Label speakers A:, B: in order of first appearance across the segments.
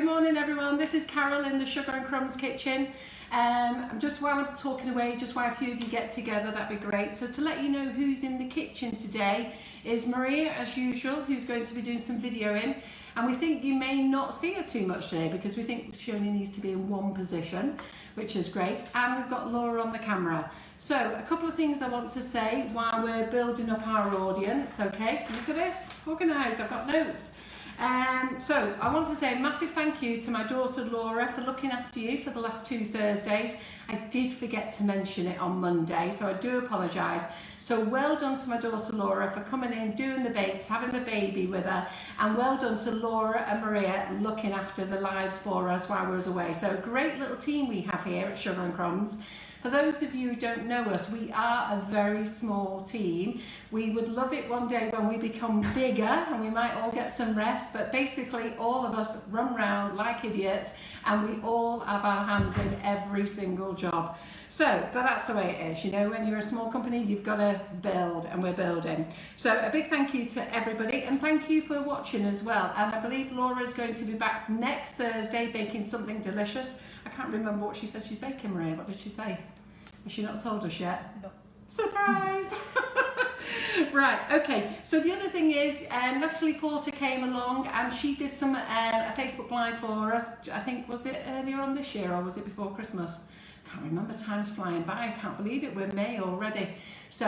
A: morning everyone. This is Carol in the Sugar and Crumbs kitchen. Just while I'm talking away, just while a few of you get together, that'd be great. So to let you know who's in the kitchen today is Maria, as usual, who's going to be doing some videoing. And we think you may not see her too much today because we think she only needs to be in one position, which is great. And we've got Laura on the camera. So a couple of things I want to say while we're building up our audience. Okay, look at this, organised, I've got notes. So I want to say a massive thank you to my daughter Laura for looking after you for the last 2 Thursdays. I did forget to mention it on Monday, so I do apologise. So well done to my daughter Laura for coming in, doing the bakes, having the baby with her, and well done to Laura and Maria looking after the lives for us while we was away. So a great little team we have here at Sugar and Crumbs. For those of you who don't know us, we are a very small team. We would love it one day when we become bigger and we might all get some rest, but basically all of us run around like idiots and we all have our hands in every single job. So, but that's the way it is, you know, when you're a small company, you've got to build, and we're building. So a big thank you to everybody, and thank you for watching as well. And I believe Laura is going to be back next Thursday baking something delicious. I can't remember what she said she's baking, Maria. What did she say? Has she not told us yet? No. Surprise! Right, okay. So the other thing is, Natalie Porter came along and she did some a Facebook Live for us. I think, was it earlier on this year or was it before Christmas? Can't remember, time's flying by, I can't believe it, we're May already. So,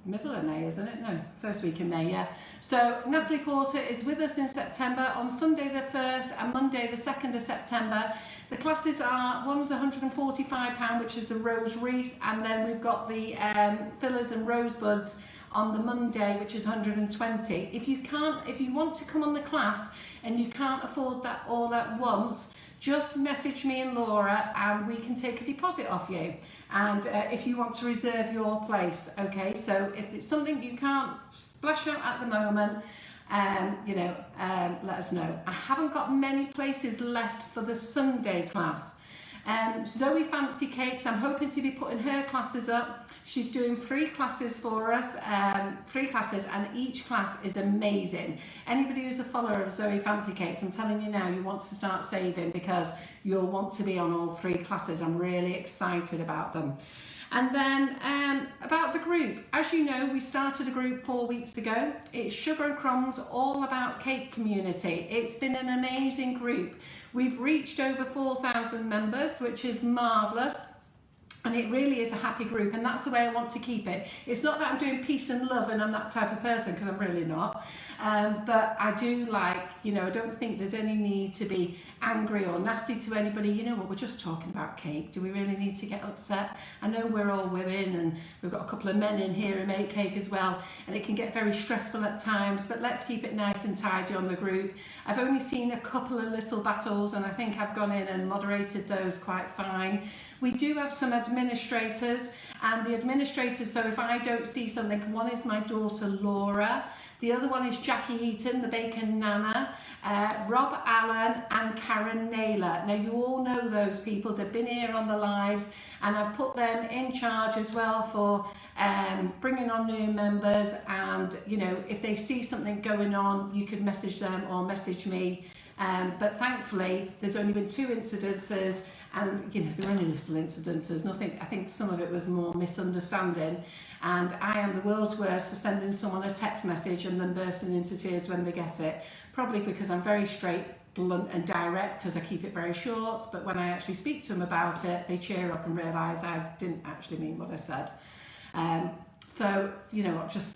A: middle of May, isn't it? No, first week in May, yeah. So, Natalie Porter is with us in September on Sunday the 1st and Monday the 2nd of September. The classes are, one's £145, which is a rose wreath, and then we've got the fillers and rosebuds on the Monday, which is 120. If you want to come on the class and you can't afford that all at once, just message me and Laura and we can take a deposit off you. And if you want to reserve your place, okay? So if it's something you can't splash out at the moment, let us know. I haven't got many places left for the Sunday class. Zoe Fancy Cakes, I'm hoping to be putting her classes up. She's doing 3 classes for us, 3 classes, and each class is amazing. Anybody who's a follower of Zoe Fancy Cakes, I'm telling you now, you want to start saving because you'll want to be on all 3 classes. I'm really excited about them. And then about the group, as you know, we started a group 4 weeks ago. It's Sugar and Crumbs, all about cake community. It's been an amazing group. We've reached over 4,000 members, which is marvellous. And it really is a happy group, and that's the way I want to keep it. It's not that I'm doing peace and love and I'm that type of person, because I'm really not. But I do like, you know, I don't think there's any need to be angry or nasty to anybody. You know what, we're just talking about cake. Do we really need to get upset? I know we're all women and we've got a couple of men in here who make cake as well, and it can get very stressful at times, but let's keep it nice and tidy on the group. I've only seen a couple of little battles and I think I've gone in and moderated those quite fine. We do have some administrators, and the administrators, so if I don't see something, one is my daughter Laura, the other one is Jackie Heaton, the bacon nana, Rob Allen and Karen Naylor. Now you all know those people, they've been here on the lives, and I've put them in charge as well for bringing on new members, and you know, if they see something going on, you could message them or message me. But thankfully there's only been 2 incidences, and you know, they're only little incidences, nothing. I think some of it was more misunderstanding, and I am the world's worst for sending someone a text message and then bursting into tears when they get it, probably because I'm very straight, blunt and direct, because I keep it very short, but when I actually speak to them about it, they cheer up and realise I didn't actually mean what I said. So you know what, just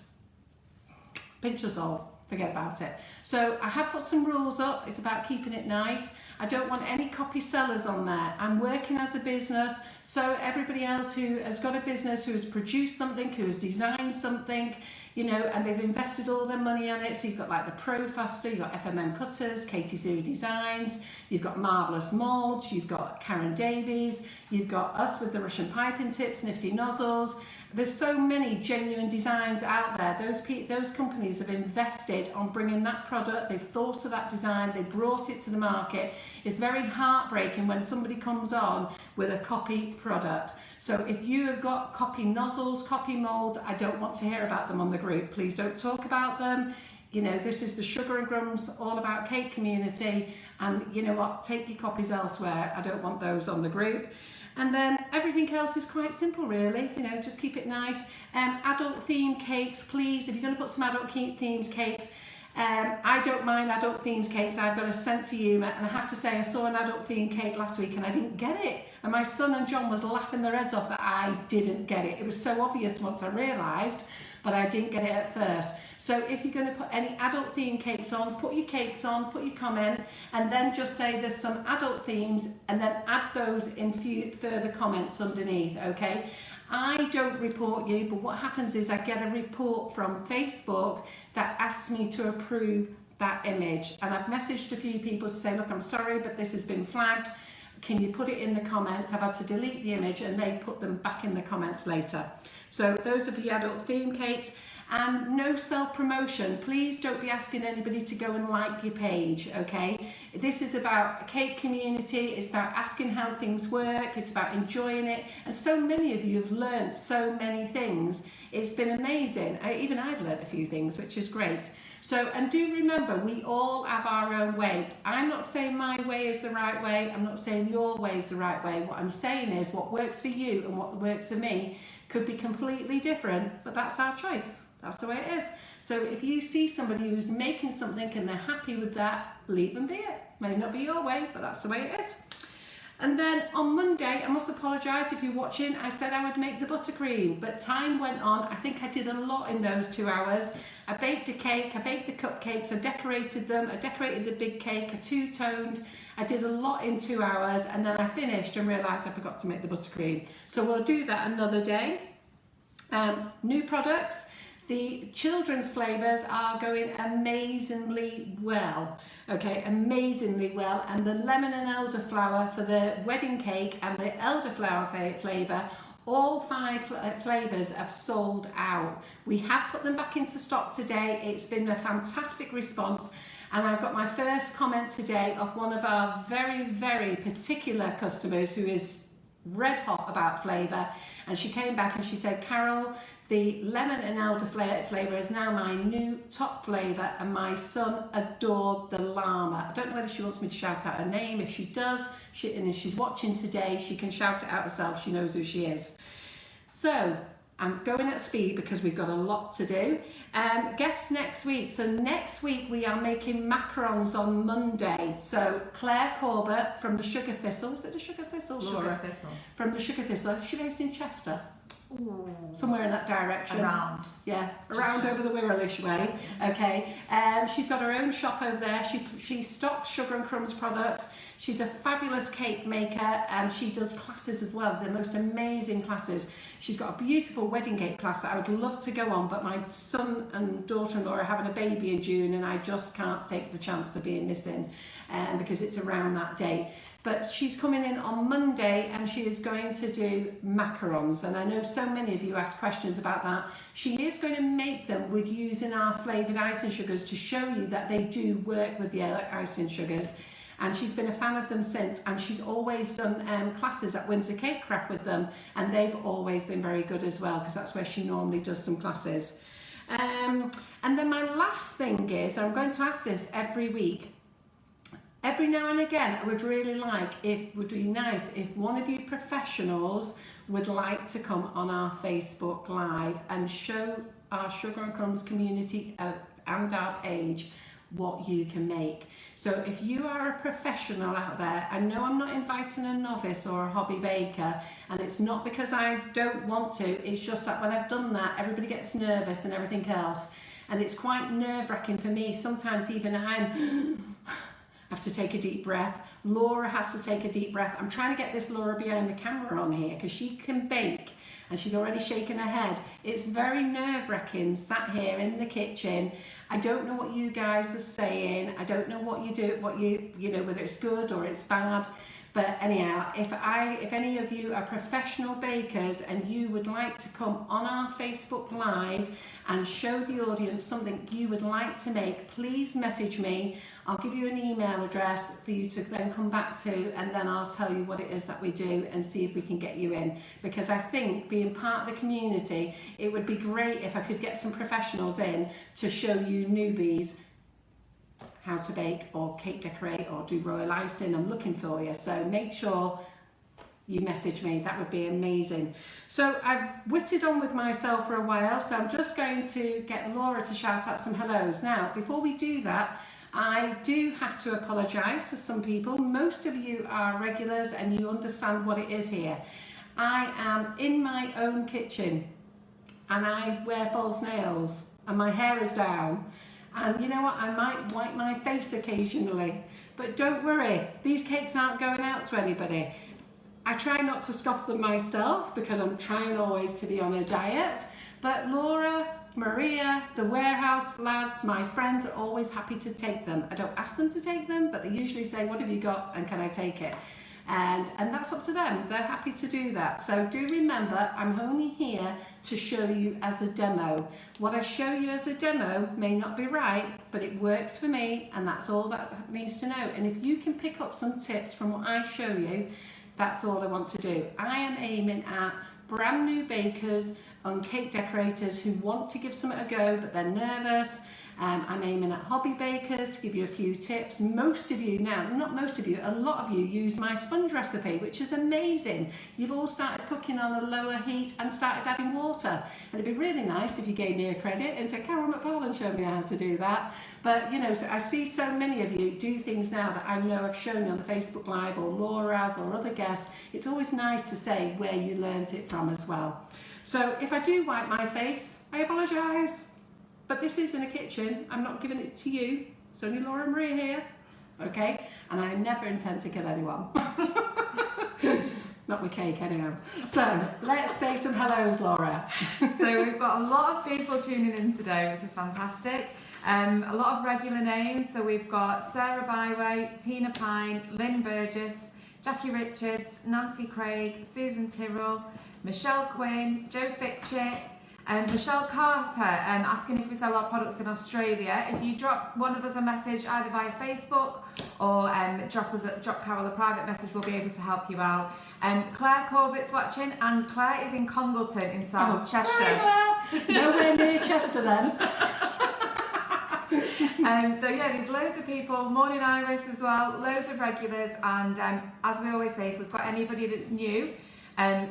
A: pinch us all. Forget about it. So I have put some rules up. It's about keeping it nice. I don't want any copy sellers on there. I'm working as a business, so everybody else who has got a business, who has produced something, who has designed something, you know, and they've invested all their money on it. So you've got like the Pro Faster, you've got FMM Cutters, Katie Zoo Designs, you've got Marvellous Molds, you've got Karen Davies, you've got us with the Russian piping tips, Nifty Nozzles. There's so many genuine designs out there. Those companies have invested on bringing that product. They've thought of that design. They brought it to the market. It's very heartbreaking when somebody comes on with a copy product. So if you have got copy nozzles, copy molds, I don't want to hear about them on the group. Please don't talk about them. you know, this is the Sugar and Grums All About Cake community, and you know what, take your copies elsewhere. I don't want those on the group. And then everything else is quite simple really, you know, just keep it nice. Adult themed cakes, please, if you're going to put some adult themed cakes, I don't mind adult themed cakes. I've got a sense of humour, and I have to say I saw an adult themed cake last week and I didn't get it, and my son and John was laughing their heads off that I didn't get it. It was so obvious once I realised, but I didn't get it at first. So if you're going to put any adult themed cakes on, put your cakes on, put your comment, and then just say there's some adult themes, and then add those in further comments underneath, okay? I don't report you, but what happens is I get a report from Facebook that asks me to approve that image, and I've messaged a few people to say, look, I'm sorry, but this has been flagged. Can you put it in the comments? I've had to delete the image, and they put them back in the comments later. So those are for the adult theme cakes. And no self-promotion. Please don't be asking anybody to go and like your page, okay? This is about a cake community. It's about asking how things work. It's about enjoying it. And so many of you have learned so many things. It's been amazing. Even I've learned a few things, which is great. So, and do remember, we all have our own way. I'm not saying my way is the right way. I'm not saying your way is the right way. What I'm saying is what works for you and what works for me could be completely different, but that's our choice. That's the way it is. So if you see somebody who's making something and they're happy with that, leave them be it. May not be your way, but that's the way it is. And then on Monday, I must apologise if you're watching, I said I would make the buttercream, but time went on. I think I did a lot in those 2 hours. I baked a cake, I baked the cupcakes, I decorated them, I decorated the big cake, I two-toned. I did a lot in 2 hours, and then I finished and realised I forgot to make the buttercream. So we'll do that another day. New products. The children's flavours are going amazingly well, okay, amazingly well, and the lemon and elderflower for the wedding cake and the elderflower flavour, all 5 flavours have sold out. We have put them back into stock today. It's been a fantastic response, and I got my first comment today of one of our very, very particular customers who is red hot about flavour, and she came back and she said, Carol, the lemon and elder flavour is now my new top flavour, and my son adored the llama. I don't know whether she wants me to shout out her name. If she does, and if she's watching today, she can shout it out herself. She knows who she is. So I'm going at speed because we've got a lot to do. Guests next week. So next week we are making macarons on Monday. So Claire Corbett from the Sugar Thistle. Is it the Sugar Thistle?
B: Sugar Thistle.
A: From the Sugar Thistle. Is she based in Chester?
B: Ooh.
A: Somewhere in that direction.
B: Around.
A: Yeah, around over the Wirralish way. Okay. She's got her own shop over there. She stocks Sugar and Crumbs products. She's a fabulous cake maker, and she does classes as well, the most amazing classes. She's got a beautiful wedding cake class that I would love to go on, but my son and daughter-in-law are having a baby in June, and I just can't take the chance of being missing because it's around that date. But she's coming in on Monday, and she is going to do macarons, and I know so many of you asked questions about that. She is going to make them with using our flavoured icing sugars to show you that they do work with the icing sugars. And she's been a fan of them since, and she's always done classes at Windsor Cake Craft with them, and they've always been very good as well, because that's where she normally does some classes. And then my last thing is, I'm going to ask this every week. Every now and again, I would really like, it would be nice if one of you professionals would like to come on our Facebook Live and show our Sugar and Crumbs community and our page what you can make. So if you are a professional out there, I know I'm not inviting a novice or a hobby baker, and it's not because I don't want to, it's just that when I've done that, everybody gets nervous and everything else, and it's quite nerve-wracking for me. Sometimes even I have to take a deep breath. Laura has to take a deep breath. I'm trying to get this Laura behind the camera on here because she can bake, and she's already shaking her head. It's very nerve-wracking sat here in the kitchen. I don't know what you guys are saying. I don't know what you do, you know, whether it's good or it's bad. But anyhow, if any of you are professional bakers and you would like to come on our Facebook Live and show the audience something you would like to make, please message me. I'll give you an email address for you to then come back to, and then I'll tell you what it is that we do and see if we can get you in. Because I think being part of the community, it would be great if I could get some professionals in to show you you newbies how to bake or cake decorate or do royal icing, I'm looking for you. So make sure you message me, that would be amazing. So I've whittled on with myself for a while, so I'm just going to get Laura to shout out some hellos. Now, before we do that, I do have to apologise to some people. Most of you are regulars and you understand what it is here. I am in my own kitchen and I wear false nails and my hair is down. And you know what, I might wipe my face occasionally, but don't worry, these cakes aren't going out to anybody. I try not to scoff them myself because I'm trying always to be on a diet, but Laura, Maria, the warehouse lads, my friends are always happy to take them. I don't ask them to take them, but they usually say, what have you got and can I take it? And that's up to them. They're happy to do that. So do remember, I'm only here to show you as a demo. What I show you as a demo may not be right, but it works for me, and that's all that needs to know. And if you can pick up some tips from what I show you, that's all I want to do. I am aiming at brand new bakers and cake decorators who want to give something a go, but they're nervous. I'm aiming at hobby bakers to give you a few tips. Most of you now, not most of you, a lot of you use my sponge recipe, which is amazing. You've all started cooking on a lower heat and started adding water. And it'd be really nice if you gave me a credit and said, Carol McFarlane showed me how to do that. But you know, so I see so many of you do things now that I know I've shown you on the Facebook Live or Laura's or other guests. It's always nice to say where you learnt it from as well. So if I do wipe my face, I apologise. But this is in a kitchen, I'm not giving it to you. It's only Laura and Maria here, okay? And I never intend to kill anyone. Not with cake anyhow. So let's say some hellos, Laura.
B: So we've got a lot of people tuning in today, which is fantastic. A lot of regular names. So we've got Sarah Byway, Tina Pine, Lynn Burgess, Jackie Richards, Nancy Craig, Susan Tyrrell, Michelle Quinn, Joe Fitchett, Michelle Carter asking if we sell our products in Australia. If you drop one of us a message either via Facebook or drop Carol a private message, we'll be able to help you out. Claire Corbett's watching, and Claire is in Congleton in South Cheshire.
A: Sorry, well, nowhere near Chester then.
B: So yeah, there's loads of people, Morning Iris as well, loads of regulars, and as we always say, if we've got anybody that's new,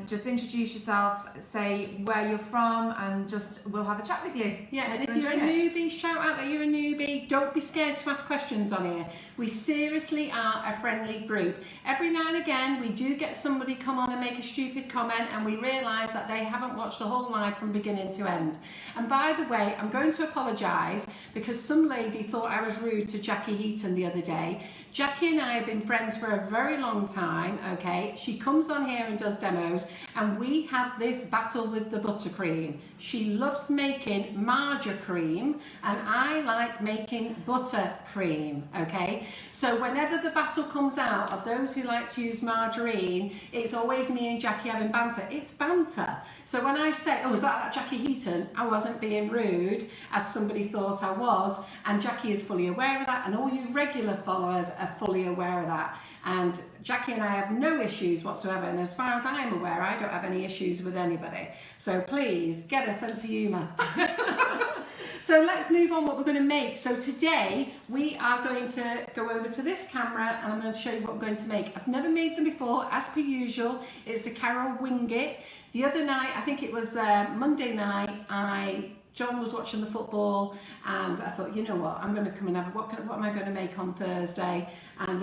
B: just introduce yourself, say where you're from, and just we'll have a chat with you.
A: Yeah, and if you're a newbie, shout out that you're a newbie. Don't be scared to ask questions on here. We seriously are a friendly group. Every now and again, we do get somebody come on and make a stupid comment, and we realise that they haven't watched the whole live from beginning to end. And by the way, I'm going to apologise because some lady thought I was rude to Jackie Heaton the other day. Jackie and I have been friends for a very long time, okay? She comes on here and does demos, and we have this battle with the buttercream. She loves making margarine, and I like making buttercream, okay? So whenever the battle comes out of those who like to use margarine, it's always me and Jackie having banter. It's banter. So when I say, oh, is that Jackie Heaton? I wasn't being rude, as somebody thought I was, and Jackie is fully aware of that, and all you regular followers are fully aware of that. And Jackie and I have no issues whatsoever, and as far as I'm aware, I don't have any issues with anybody. So please, get a sense of humour. So let's move on what we're going to make. So today, we are going to go over to this camera, and I'm going to show you what we're going to make. I've never made them before, as per usual. It's a Carol Wing It. The other night, I think it was Monday night, John was watching the football, and I thought, you know what, I'm going to come and have, what am I going to make on Thursday? And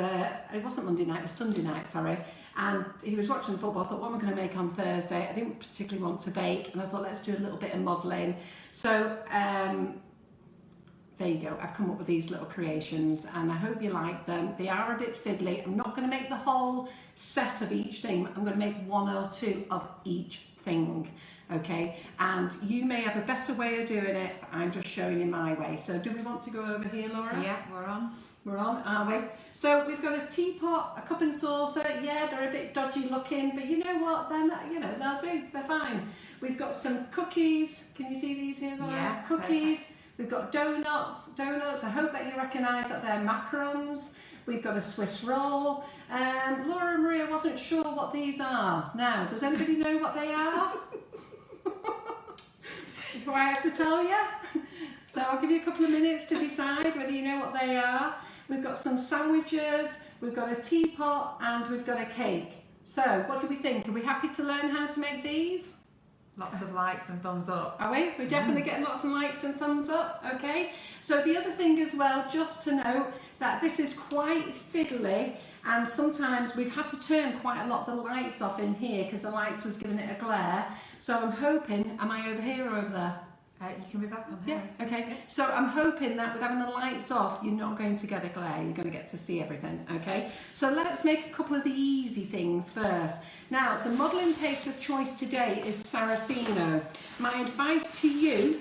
A: it wasn't Monday night, it was Sunday night, sorry. And he was watching the football. I thought, what am I going to make on Thursday? I didn't particularly want to bake, and I thought, let's do a little bit of modelling. So there you go, I've come up with these little creations, and I hope you like them. They are a bit fiddly. I'm not going to make the whole set of each thing. I'm going to make one or two of each thing. Okay, and you may have a better way of doing it, but I'm just showing you my way. So do we want to go over here, Laura?
B: Yeah, we're on.
A: We're on, are we? So we've got a teapot, a cup and saucer. Yeah, they're a bit dodgy looking, but you know what? Then you know they'll do. They're fine. We've got some cookies. Can you see these here, Laura?
B: Yes,
A: cookies.
B: perfect.
A: We've got donuts. I hope that you recognise that they're macarons. We've got a Swiss roll. Laura and Maria wasn't sure what these are. Now, does anybody know what they are? Do I have to tell you? So I'll give you a couple of minutes to decide whether you know what they are. We've got some sandwiches, we've got a teapot, and we've got a cake. So what do we think? Are we happy to learn how to make these?
B: Lots of likes and thumbs up.
A: Are we? We're definitely getting lots of likes and thumbs up, okay? So the other thing as well, just to note that this is quite fiddly, and sometimes we've had to turn quite a lot of the lights off in here because the lights was giving it a glare. So I'm hoping, am I over here or over there?
B: You can be back on here.
A: Yeah, okay. So I'm hoping that with having the lights off, you're not going to get a glare, you're going to get to see everything, okay? So let's make a couple of the easy things first. Now, the modelling paste of choice today is Saracino. My advice to you,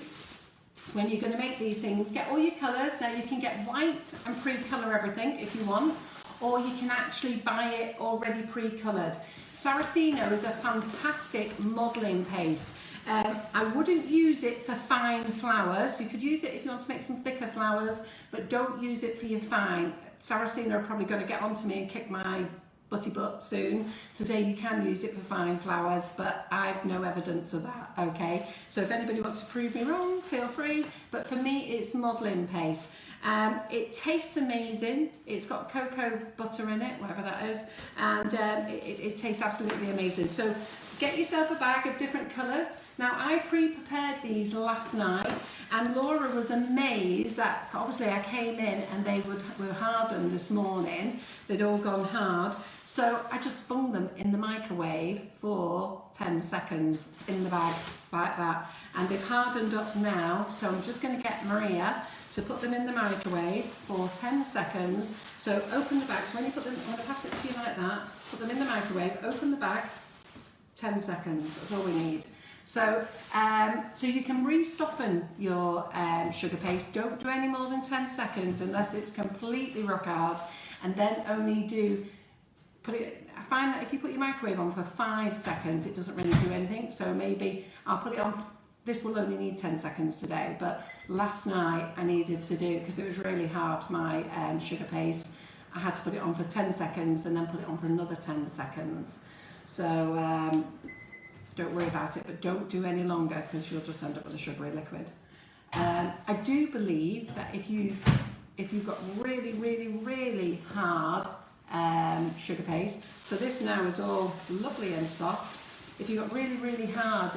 A: when you're going to make these things, get all your colours. Now you can get white and pre-colour everything if you want, or you can actually buy it already pre-coloured. Saracino is a fantastic modelling paste. I wouldn't use it for fine flowers. You could use it if you want to make some thicker flowers, but don't use it for your fine. Saracino are probably going to get onto me and kick my butty butt soon to say you can use it for fine flowers, but I've no evidence of that, okay? So if anybody wants to prove me wrong, feel free, but for me it's modelling paste. It tastes amazing. It's got cocoa butter in it, whatever that is, and it tastes absolutely amazing. So get yourself a bag of different colours. Now I pre-prepared these last night, and Laura was amazed that obviously I came in and they were hardened this morning. They'd all gone hard. So I just bung them in the microwave for 10 seconds in the bag like that. And they've hardened up now, so I'm just going to get Maria to put them in the microwave for 10 seconds. So open the bag, so when you put them, I'm going to pass it to you like that, put them in the microwave, open the bag, 10 seconds, that's all we need. So, so you can re-soften your sugar paste. Don't do any more than 10 seconds unless it's completely rock hard, and then only do, I find that if you put your microwave on for 5 seconds, it doesn't really do anything. So maybe I'll put it on, this will only need 10 seconds today, but last night I needed to do, because it was really hard, my sugar paste, I had to put it on for 10 seconds and then put it on for another 10 seconds. So don't worry about it, but don't do any longer because you'll just end up with a sugary liquid. I do believe that if you've got really hard sugar paste, so this now is all lovely and soft. If you've got really hard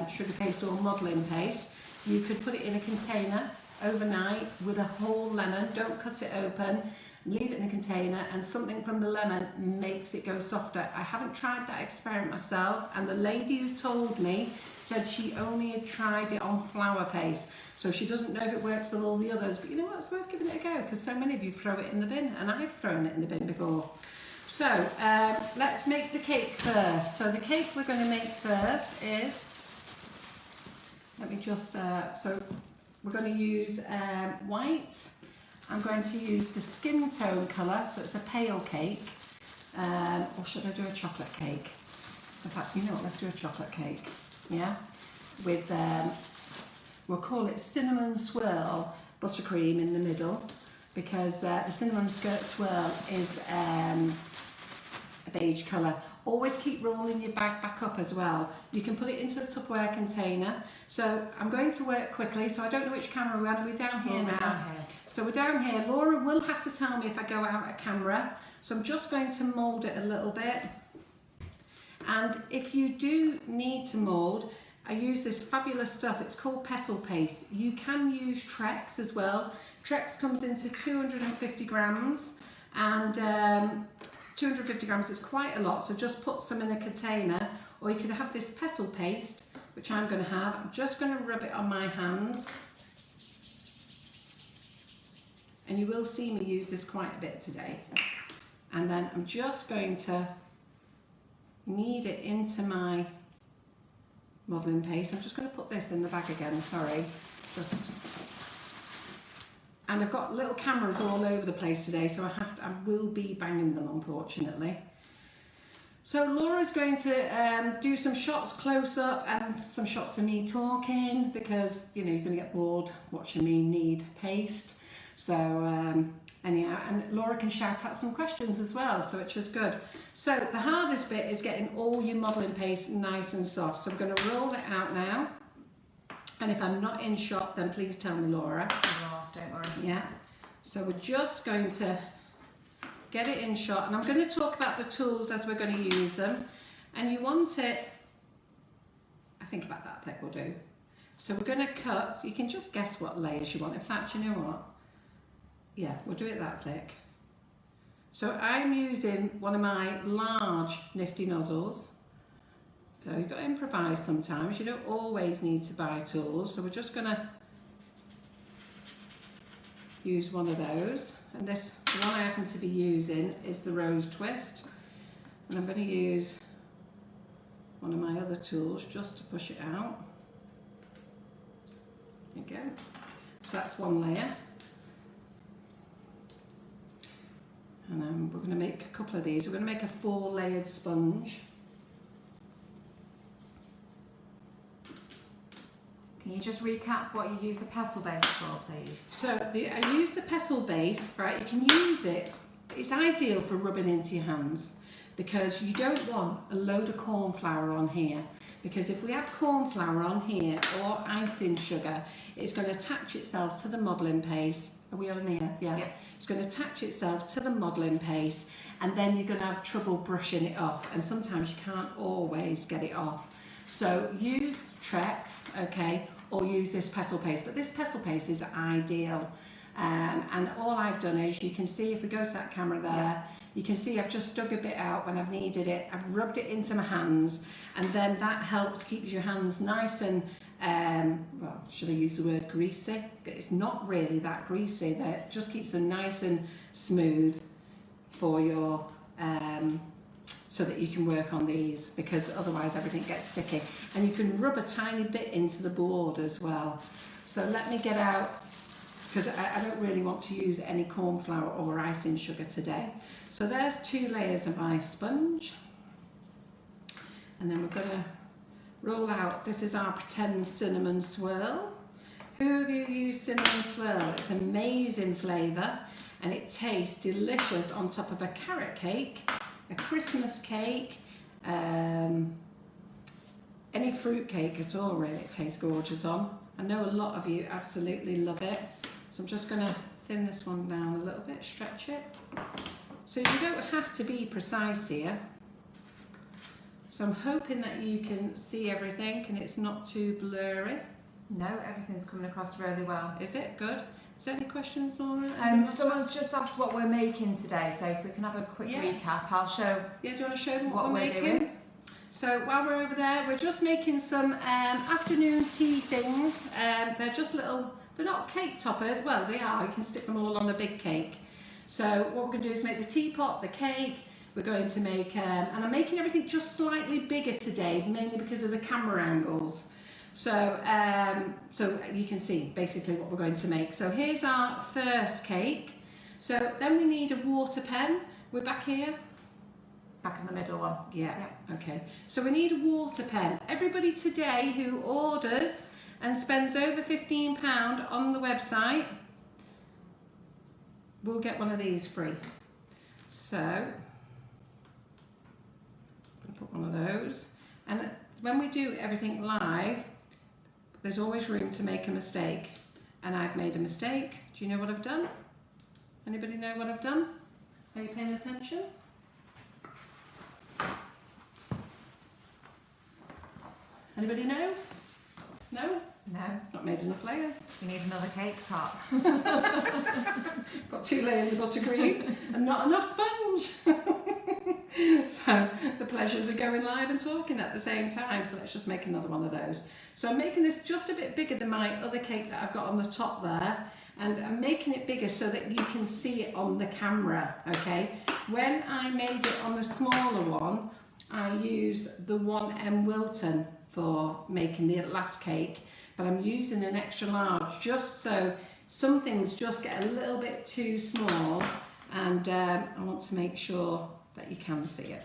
A: sugar paste or modelling paste, you could put it in a container overnight with a whole lemon. Don't cut it open. Leave it in a container, and something from the lemon makes it go softer. I haven't tried that experiment myself, and the lady who told me said she only had tried it on flour paste, so she doesn't know if it works with all the others. But you know what, it's worth giving it a go, because so many of you throw it in the bin, and I've thrown it in the bin before. So let's make the cake first. So the cake we're going to make first is, let me just, so we're going to use white. I'm going to use the skin tone colour, so it's a pale cake, or should I do a chocolate cake? In fact, you know what, let's do a chocolate cake, yeah? With, we'll call it cinnamon swirl buttercream in the middle, because the cinnamon swirl is a beige colour. Always keep rolling your bag back up as well. You can put it into a Tupperware container. So I'm going to work quickly, so I don't know which camera we're on. Are we down here now? Down here. So we're down here. Laura will have to tell me if I go out of camera. So I'm just going to mould it a little bit. And if you do need to mould, I use this fabulous stuff. It's called Petal Paste. You can use Trex as well. Trex comes into 250 grams, and 250 grams is quite a lot, so just put some in a container, or you could have this Petal Paste, which I'm going to have. I'm just going to rub it on my hands, and you will see me use this quite a bit today. And then I'm just going to knead it into my modelling paste. I'm just going to put this in the bag again, sorry. And I've got little cameras all over the place today, so I will be banging them, unfortunately. So Laura's going to do some shots close up and some shots of me talking, because you know you're going to get bored watching me knead paste. So anyhow, and Laura can shout out some questions as well, so which is good. So the hardest bit is getting all your modelling paste nice and soft. So I'm going to roll it out now. And if I'm not in shot, then please tell me, Laura.
B: Oh, don't worry.
A: Yeah. So we're just going to get it in shot, and I'm going to talk about the tools as we're going to use them. And you want it, I think about that thick will do. So we're going to cut, you can just guess what layers you want. In fact, you know what? Yeah, we'll do it that thick. So I'm using one of my large nifty nozzles. So you've got to improvise sometimes. You don't always need to buy tools. So we're just going to use one of those. And this, the one I happen to be using is the rose twist. And I'm going to use one of my other tools just to push it out. There you go. So that's one layer. And then we're going to make a couple of these. We're going to make a 4-layered sponge.
B: Can you just recap what you use the petal base for, please?
A: So I use the petal base, right? You can use it, it's ideal for rubbing into your hands because you don't want a load of corn flour on here, because if we have corn flour on here or icing sugar, it's going to attach itself to the modelling paste. Are we on here? Yeah. It's going to attach itself to the modelling paste, and then you're going to have trouble brushing it off, and sometimes you can't always get it off. So use Trex, okay, or use this petal paste, but this petal paste is ideal. And all I've done is, you can see if we go to that camera there, you can see I've just dug a bit out when I've needed it. I've rubbed it into my hands, and then that helps keep your hands nice and, well, should I use the word greasy? It's not really that greasy. That just keeps them nice and smooth for your, so that you can work on these, because otherwise everything gets sticky. And you can rub a tiny bit into the board as well. So let me get out, because I don't really want to use any corn flour or icing sugar today. So there's 2 layers of my sponge. And then we're going to roll out, this is our pretend cinnamon swirl. Who of you use cinnamon swirl? It's amazing flavour, and it tastes delicious on top of a carrot cake, a Christmas cake, any fruit cake at all really, it tastes gorgeous on. I know a lot of you absolutely love it. So I'm just going to thin this one down a little bit, stretch it. So you don't have to be precise here. So I'm hoping that you can see everything and it's not too blurry.
B: No, everything's coming across really well.
A: Is it? Good. Is there any questions, Laura?
B: Someone's just asked what we're making today, so if we can have a quick recap, I'll show.
A: Yeah, do you want to show them
B: what we're
A: making?
B: doing?
A: So while we're over there, we're just making some afternoon tea things. They're just little, they're not cake toppers. Well, they are. You can stick them all on a big cake. So what we're going to do is make the teapot, the cake. We're going to make, and I'm making everything just slightly bigger today, mainly because of the camera angles. So, so you can see basically what we're going to make. So here's our first cake. So then we need a water pen. We're back here.
B: Back in the middle one.
A: Yeah. Okay. So we need a water pen. Everybody today who orders and spends over £15 on the website will get one of these free. So put one of those. And when we do everything live, there's always room to make a mistake. And I've made a mistake. Do you know what I've done? Anybody know what I've done? Are you paying attention? Anybody know? No?
B: No.
A: Not made enough layers.
B: We need another cake top.
A: Got 2 layers of buttercream and not enough sponge. So the pleasures of going live and talking at the same time. So let's just make another one of those. So I'm making this just a bit bigger than my other cake that I've got on the top there. And I'm making it bigger so that you can see it on the camera, okay? When I made it on the smaller one, I used the 1M Wilton for making the last cake. But I'm using an extra large just so some things just get a little bit too small, and I want to make sure that you can see it.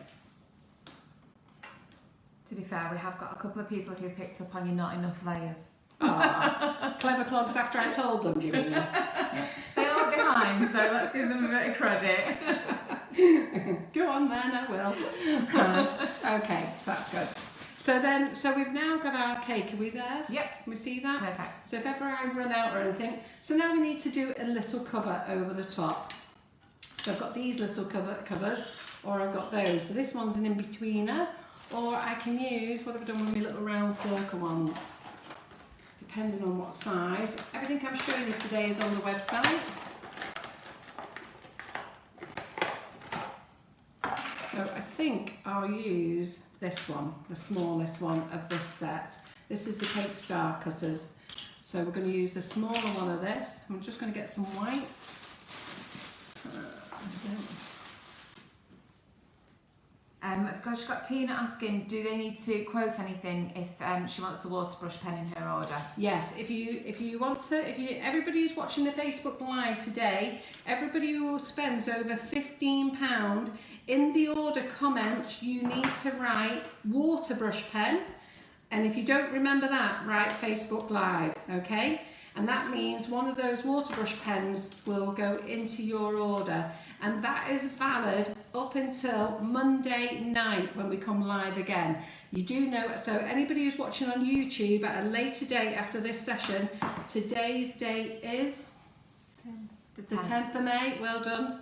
B: To be fair, we have got a couple of people who picked up on your not enough layers.
A: Oh, clever clogs after I told them, do you mean?
B: They are behind, so let's give them a bit of credit.
A: Go on then, I will. Okay, so that's good. So we've now got our cake. Are we there?
B: Yep.
A: Can we see that?
B: Perfect.
A: So if ever I run out or anything, so now we need to do a little cover over the top. So I've got these little covers, or I've got those. So this one's an in-betweener, or I can use, what have I done with my little round circle ones? Depending on what size. Everything I'm showing you today is on the website. So I think I'll use this one, the smallest one of this set. This is the Cake Star cutters. So we're going to use the smaller one of this. I'm just going to get some white.
B: I've just got Tina asking, do they need to quote anything if she wants the water brush pen in her order?
A: Yes, if you want to, everybody who's watching the Facebook Live today, everybody who spends over £15, in the order comments you need to write water brush pen, and if you don't remember that, write Facebook Live, okay? And that means one of those water brush pens will go into your order, and that is valid up until Monday night when we come live again. You do know, so anybody who's watching on YouTube at a later date after this session, today's date is the 10th of May, well done.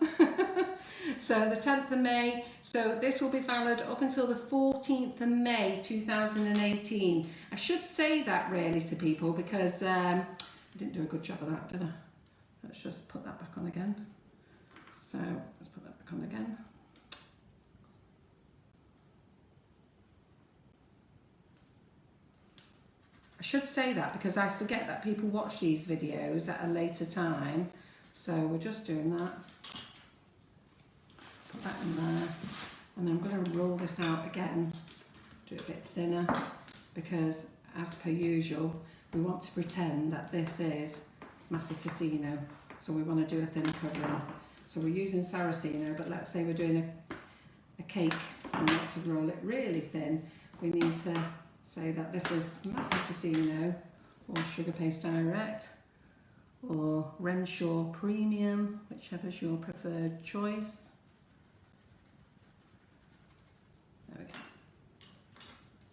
A: So the 10th of May, so this will be valid up until the 14th of May 2018. I should say that really to people because I didn't do a good job of that, did I? Let's just put that back on again. So let's put that back on again. I should say that because I forget that people watch these videos at a later time. So we're just doing that. Put that in there. And then I'm going to roll this out again. Do it a bit thinner because as per usual, we want to pretend that this is Macarons. So we want to do a thinner covering. So we're using Saracino, but let's say we're doing a cake and we want to roll it really thin. We need to say that this is Macarons or Sugar Paste Direct or Renshaw Premium, whichever's your preferred choice. There we go.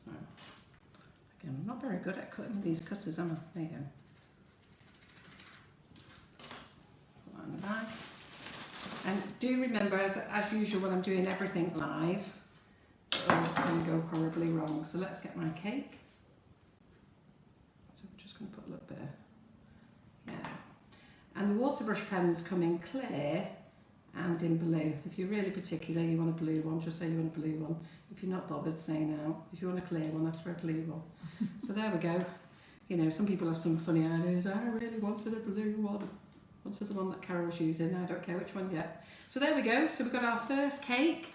A: So, again, I'm not very good at cutting these cutters, am I? There you go. Put that in the bag. And do remember, as usual, when I'm doing everything live, it can go horribly wrong. So let's get my cake. So we're just going to put a little bit of, yeah. And the water brush pens come in clear and in blue. If you're really particular, you want a blue one, just say you want a blue one. If you're not bothered, say no. If you want a clear one, ask for a blue one. So there we go. You know, some people have some funny ideas. I really wanted a blue one. Wanted the one that Carol's using. I don't care which one yet. So there we go. So we've got our first cake.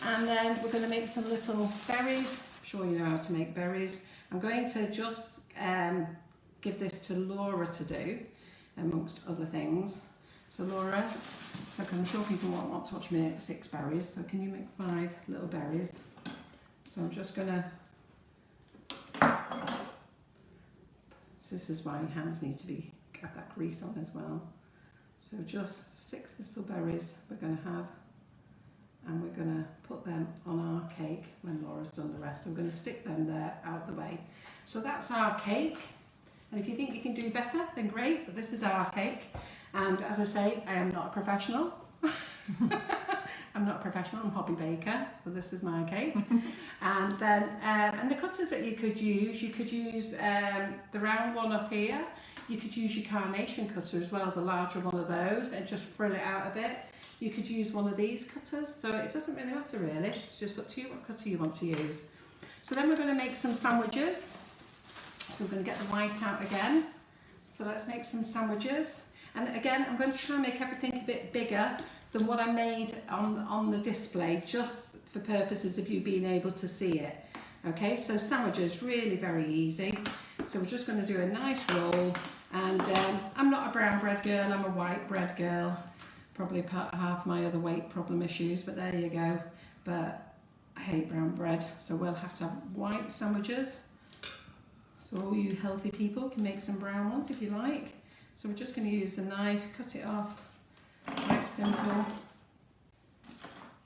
A: And then we're going to make some little berries. I'm sure you know how to make berries. I'm going to just give this to Laura to do, amongst other things. So Laura, so I'm sure people won't want to watch me make 6 berries. So can you make 5 little berries? So I'm just going to... So this is why your hands need to have that grease on as well. So just 6 little berries we're going to have. And we're going to put them on our cake when Laura's done the rest. So we're going to stick them there out the way. So that's our cake. And if you think you can do better, then great, but this is our cake. And as I say, I am not a professional. I'm not a professional, I'm a hobby baker, so this is my cake. And then, and the cutters that you could use the round one up here. You could use your carnation cutter as well, the larger one of those, and just frill it out a bit. You could use one of these cutters, so it doesn't really matter really. It's just up to you what cutter you want to use. So then we're going to make some sandwiches. So we're going to get the white out again. So let's make some sandwiches. And again, I'm going to try and make everything a bit bigger than what I made on the display, just for purposes of you being able to see it. Okay, so sandwiches, really very easy. So we're just going to do a nice roll. And I'm not a brown bread girl, I'm a white bread girl. Probably part of half my other weight problem issues, but there you go. But I hate brown bread, so we'll have to have white sandwiches. So all you healthy people can make some brown ones if you like. So we're just going to use a knife, cut it off, quite simple.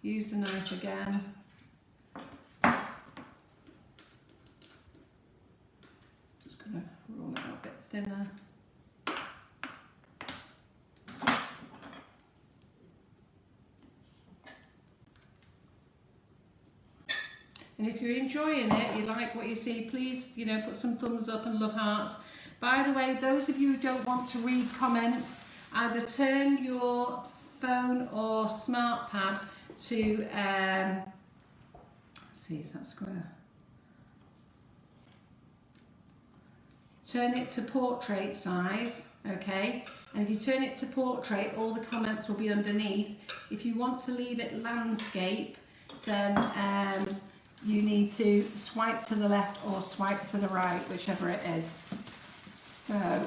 A: Use the knife again. And if you're enjoying it, you like what you see, please, you know, put some thumbs up and love hearts. By the way, those of you who don't want to read comments, either turn your phone or smart pad to, let's see, is that square? Turn it to portrait size, okay? And if you turn it to portrait, all the comments will be underneath. If you want to leave it landscape, then you need to swipe to the left or swipe to the right, whichever it is. So, I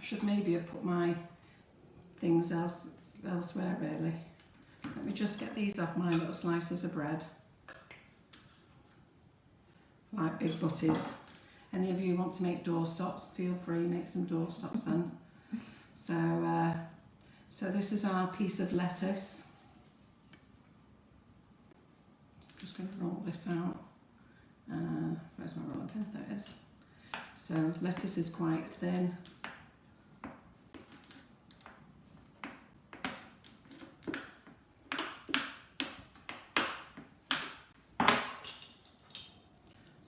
A: should maybe have put my things elsewhere really. Let me just get these off my little slices of bread. Like big butties. Any of you want to make doorstops, feel free, make some doorstops then. So this is our piece of lettuce. Just going to roll this out. Where's my rolling pin? There it is. So lettuce is quite thin.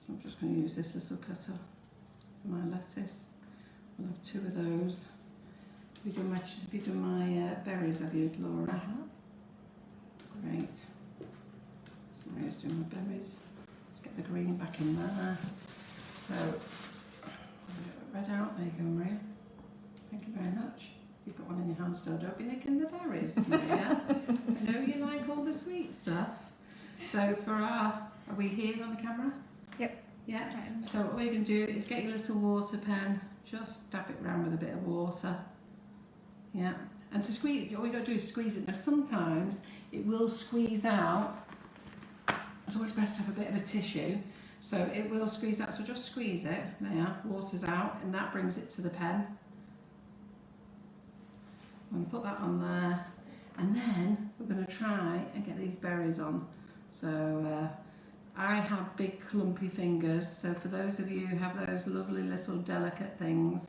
A: So I'm just going to use this little cutter for my lettuce. I'll have 2 of those. Have you done my berries, have you, Laura? Great. So I'm just doing my berries. Let's get the green back in there. So, red out. There you go, Maria. Thank you very much. You've got one in your hand still. Don't be nicking the berries, Maria. I know you like all the sweet stuff. So for are we here on the camera?
B: Yep.
A: Yeah. So what you're going to do is get your little water pen, just dab it around with a bit of water. Yeah. And to squeeze, all you got to do is squeeze it. Now sometimes it will squeeze out. It's always best to have a bit of a tissue. So it will squeeze out. So just squeeze it. There, water's out, and that brings it to the pen. I'm going to put that on there, and then we're going to try and get these berries on. So I have big clumpy fingers, so for those of you who have those lovely little delicate things,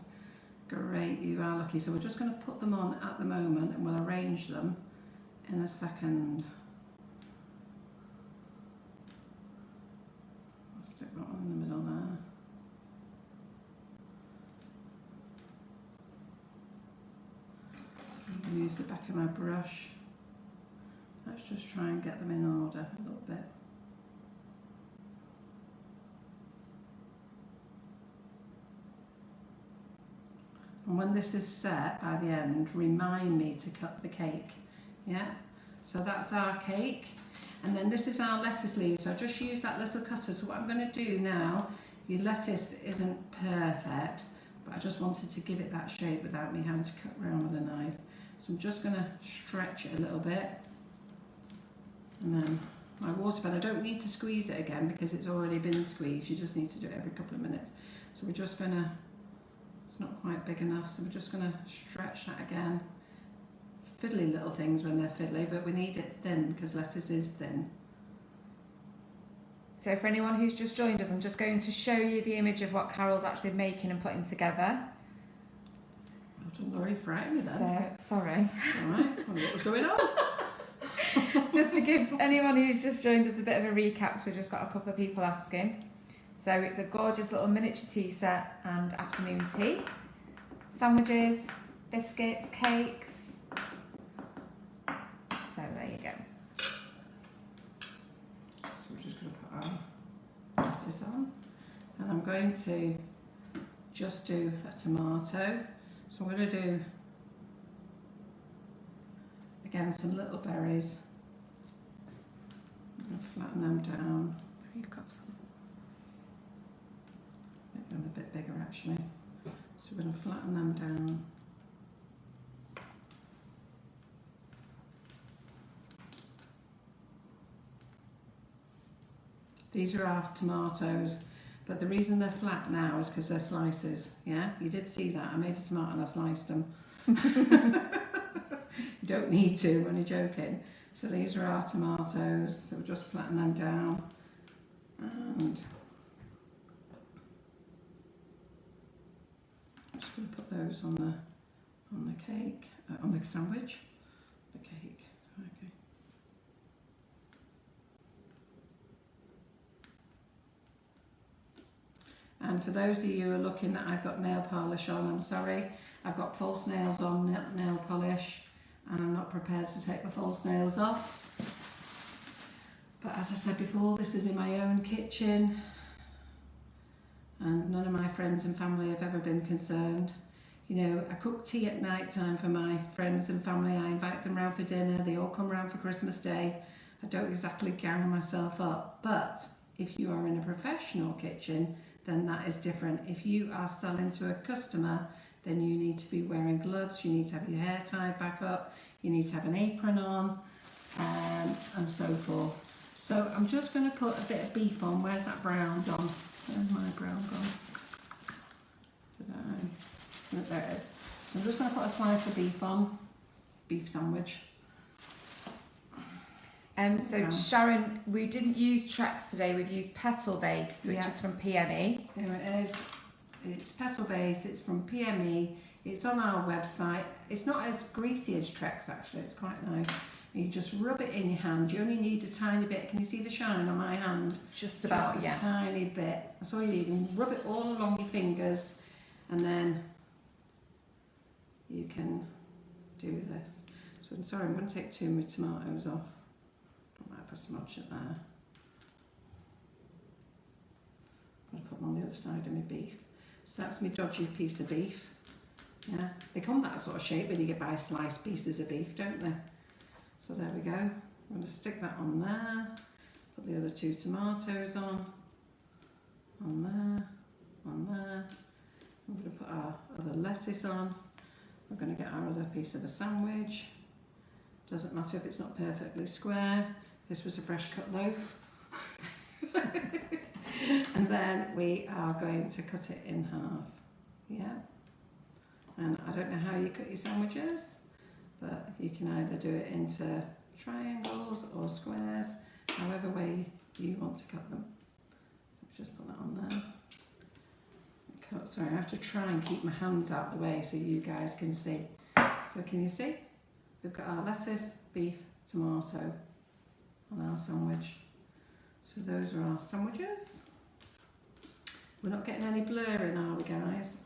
A: great, you are lucky. So we're just going to put them on at the moment, and we'll arrange them in a second. I'll stick that one in the middle there. I'll use the back of my brush. Let's just try and get them in order a little bit. And when this is set by the end, remind me to cut the cake. Yeah? So that's our cake. And then this is our lettuce leaves. So I just use that little cutter. So what I'm going to do now, your lettuce isn't perfect, but I just wanted to give it that shape without me having to cut around with a knife. So I'm just going to stretch it a little bit. And then my water pen, I don't need to squeeze it again because it's already been squeezed. You just need to do it every couple of minutes. So we're just going to, it's not quite big enough, so we're just going to stretch that again. Fiddly little things when they're fiddly, but we need it thin because lettuce is thin.
B: So for anyone who's just joined us, I'm just going to show you the image of what Carol's actually making and putting together.
A: Well done, Laurie, frightened me then.
B: So, sorry.
A: Alright, what was going on?
B: Just to give anyone who's just joined us a bit of a recap, so we've just got a couple of people asking. So it's a gorgeous little miniature tea set and afternoon tea. Sandwiches, biscuits, cakes. So there you go.
A: So we're just going to put our lettuce on. And I'm going to just do a tomato. So I'm going to do, again, some little berries. I'm going to flatten them down.
B: You've got some.
A: Make them a bit bigger actually. So we're going to flatten them down. These are our tomatoes, but the reason they're flat now is because they're slices. Yeah, you did see that. I made a tomato and I sliced them. You don't need to when you're joking. So these are our tomatoes. So we'll just flatten them down. And I'm just going to put those on the cake, on the sandwich, the cake. Okay. And for those of you who are looking that I've got nail polish on, I'm sorry. I've got false nails on nail polish, and I'm not prepared to take the false nails off. But as I said before, this is in my own kitchen, and none of my friends and family have ever been concerned. You know, I cook tea at night time for my friends and family. I invite them round for dinner. They all come round for Christmas Day. I don't exactly gown myself up, but if you are in a professional kitchen, then that is different. If you are selling to a customer, then you need to be wearing gloves, you need to have your hair tied back up, you need to have an apron on, and so forth. So I'm just going to put a bit of beef on. Where's that brown gone? Where's my brown gone? There it is. So I'm just going to put a slice of beef on, beef sandwich.
B: So Sharon, we didn't use Trex today, we've used Petal Paste, which is from PME.
A: Here it is. It's Petal Paste, it's from PME. It's on our website. It's not as greasy as Trex actually, it's quite nice. You just rub it in your hand. You only need a tiny bit. Can you see the shine on my hand?
B: Just about,
A: a tiny bit. That's all you need. And rub it all along your fingers, and then you can do this. So I'm sorry, I'm going to take 2 of my tomatoes off. I might put some much at there. I'm going to put them on the other side of my beef. So that's my dodgy piece of beef. Yeah, they come that sort of shape when you get buy sliced pieces of beef, don't they? So there we go. I'm going to stick that on there. Put the other 2 tomatoes on there, on there. I'm going to put our other lettuce on. We're going to get our other piece of the sandwich. Doesn't matter if it's not perfectly square. This was a fresh cut loaf. And then we are going to cut it in half. Yeah. And I don't know how you cut your sandwiches, but you can either do it into triangles or squares, however way you want to cut them. So just put that on there. Sorry, I have to try and keep my hands out of the way so you guys can see. So can you see? We've got our lettuce, beef, tomato on our sandwich. So those are our sandwiches. We're not getting any blur in, are we guys?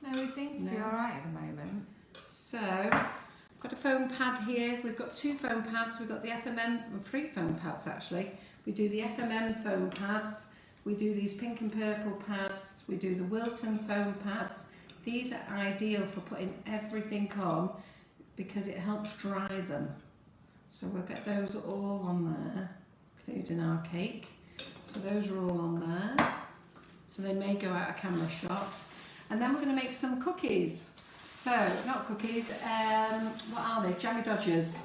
B: No, we seem to be alright at the moment.
A: So, I've got a foam pad here. We've got 2 foam pads. We've got the FMM, 3 foam pads actually. We do the FMM foam pads. We do these pink and purple pads. We do the Wilton foam pads. These are ideal for putting everything on because it helps dry them. So we'll get those all on there, including our cake. So those are all on there. So they may go out of camera shot. And then we're going to make some cookies. So, not cookies, what are they? Jammy Dodgers.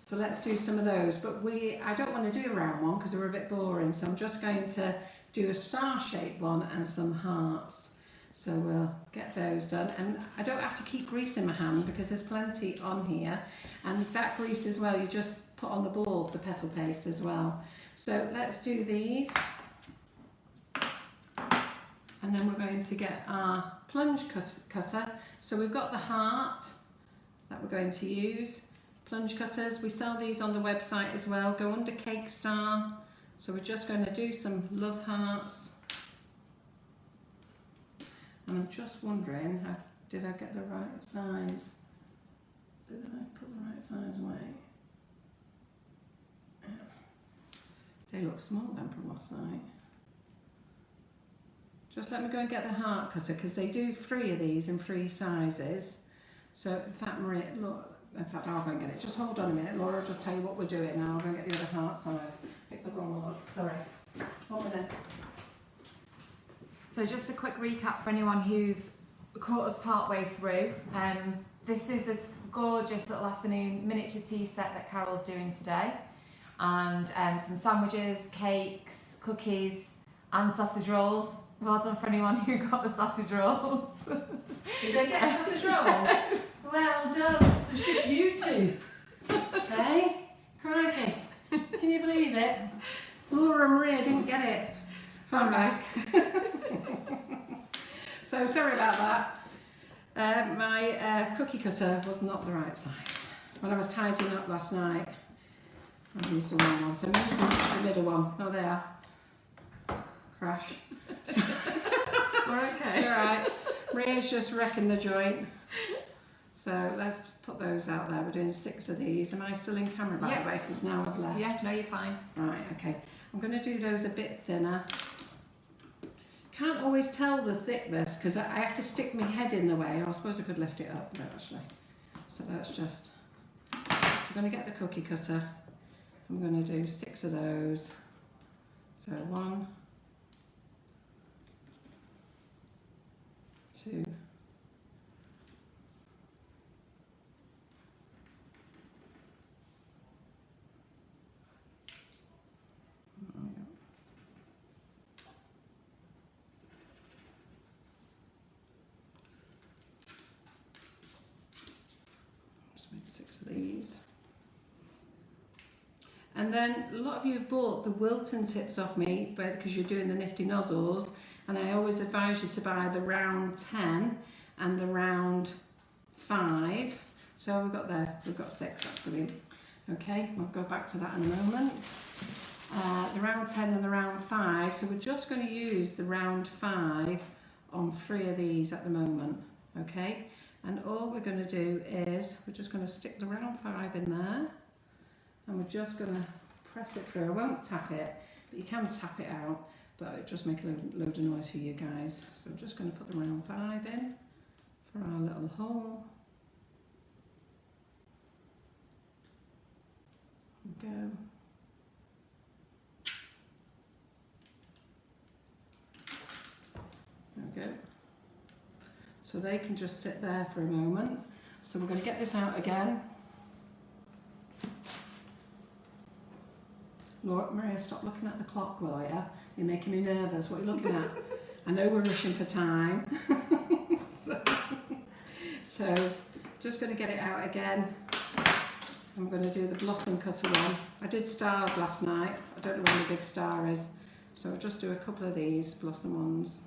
A: So let's do some of those. But I don't want to do a round one because they're a bit boring. So I'm just going to do a star-shaped one and some hearts. So we'll get those done. And I don't have to keep grease in my hand because there's plenty on here. And that grease as well, you just put on the board, the petal paste as well. So let's do these. And then we're going to get our plunge cutter. So we've got the heart that we're going to use. Plunge cutters, we sell these on the website as well. Go under Cake Star. So we're just going to do some love hearts. And I'm just wondering, did I get the right size? Did I put the right size away? They look small then from last night. Just let me go and get the heart cutter because they do 3 of these in 3 sizes. So in fact, Maria, look, in fact I'll go and get it. Just hold on a minute, Laura will just tell you what we're doing and I'll go and get the other heart size. Pick the wrong one up, sorry. 1 minute.
B: So just a quick recap for anyone who's caught us part way through. This is this gorgeous little afternoon miniature tea set that Carol's doing today. And some sandwiches, cakes, cookies and sausage rolls. Well done for anyone who got the sausage rolls.
A: Did they get a sausage roll? Well done. It's just you 2. Hey? Crikey. Can you believe it? Laura and Maria didn't get it. So I'm back. So sorry about that. My cookie cutter was not the right size. When I was tidying up last night, I used the wrong one. So I'm using the middle one. Oh, there. Crash.
B: We're okay.
A: It's alright. Maria's just wrecking the joint. So let's just put those out there. We're doing 6 of these. Am I still in camera by the way? Because now I've left.
B: Yeah, no, you're fine.
A: Right, okay. I'm going to do those a bit thinner. Can't always tell the thickness because I have to stick my head in the way. I suppose I could lift it up, no, actually. So that's just... I'm going to get the cookie cutter. I'm going to do 6 of those. So 1, 2, 6 of these. And then a lot of you have bought the Wilton tips off me because you're doing the nifty nozzles, and I always advise you to buy the round 10 and the round 5. So we've got 6, that's brilliant. Okay, we'll go back to that in a moment. The round 10 and the round 5, so we're just going to use the round 5 on 3 of these at the moment, okay? And all we're going to do is, we're just going to stick the round 5 in there, and we're just going to press it through. I won't tap it, but you can tap it out, but it just make a load of noise for you guys. So I'm just going to put the round 5 in for our little hole. There we go. There we go. So they can just sit there for a moment. So we're going to get this out again. Maria, stop looking at the clock, will you? You're making me nervous. What are you looking at? I know we're rushing for time. so just going to get it out again. I'm going to do the blossom cutter one. I did stars last night. I don't know where the big star is. So I'll just do a couple of these blossom ones.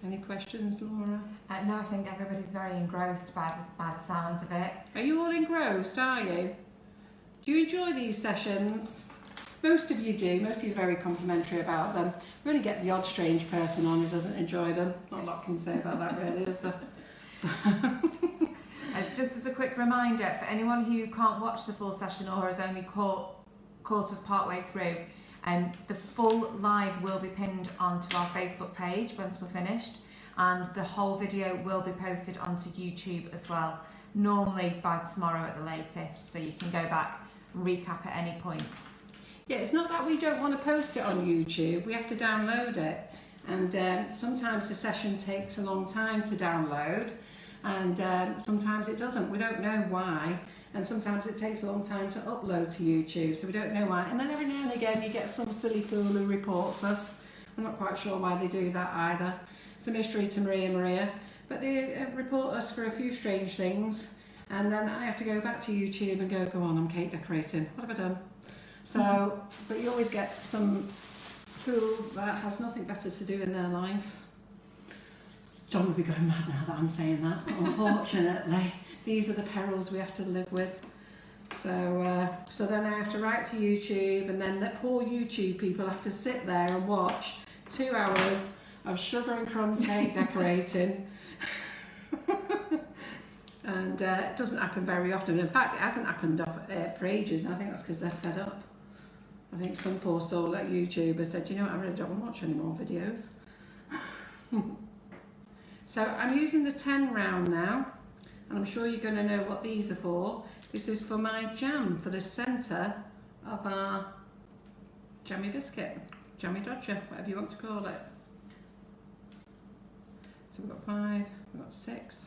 A: Any questions, Laura?
B: No, I think everybody's very engrossed by the sounds of it.
A: Are you all engrossed, are you? Do you enjoy these sessions? Most of you do. Most of you are very complimentary about them. We only get the odd strange person on who doesn't enjoy them. Not a lot can say about that really, is there? So.
B: Just as a quick reminder, for anyone who can't watch the full session or has only caught us partway through, the full live will be pinned onto our Facebook page once we're finished, and the whole video will be posted onto YouTube as well, normally by tomorrow at the latest, so you can go back, recap at any point.
A: Yeah, it's not that we don't want to post it on YouTube, we have to download it, and sometimes the session takes a long time to download, and sometimes it doesn't. We don't know why. And sometimes it takes a long time to upload to YouTube, so we don't know why. And then every now and again you get some silly fool who reports us. I'm not quite sure why they do that either. It's a mystery to Maria. But they report us for a few strange things, and then I have to go back to YouTube and go on, I'm cake decorating. What have I done? So, but you always get some fool that has nothing better to do in their life. John will be going mad now that I'm saying that, unfortunately. These are the perils we have to live with. So so then I have to write to YouTube, and then the poor YouTube people have to sit there and watch 2 hours of sugar and crumbs cake decorating. And it doesn't happen very often. In fact, it hasn't happened for ages, and I think that's because they're fed up. I think some poor soul at YouTube has said, you know what, I really don't want to watch any more videos. So I'm using the 10 round now. And I'm sure you're going to know what these are for. This is for my jam, for the centre of our jammy biscuit, jammy dodger, whatever you want to call it. So we've got 5, we've got 6.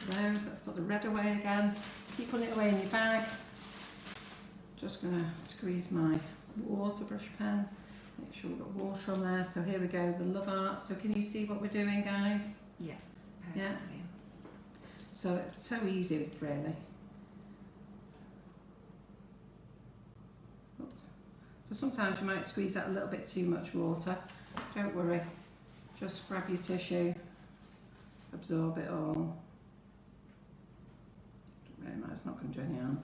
A: Those, let's put the red away again. Keep putting it away in your bag. Just going to squeeze my water brush pen. Make sure we've got water on there. So here we go, the Love Art. So can you see what we're doing, guys?
B: Yeah.
A: Yeah. So it's so easy, really. Oops. So sometimes you might squeeze out a little bit too much water. Don't worry, just grab your tissue, absorb it all. Don't really matter, it's not going to do any harm.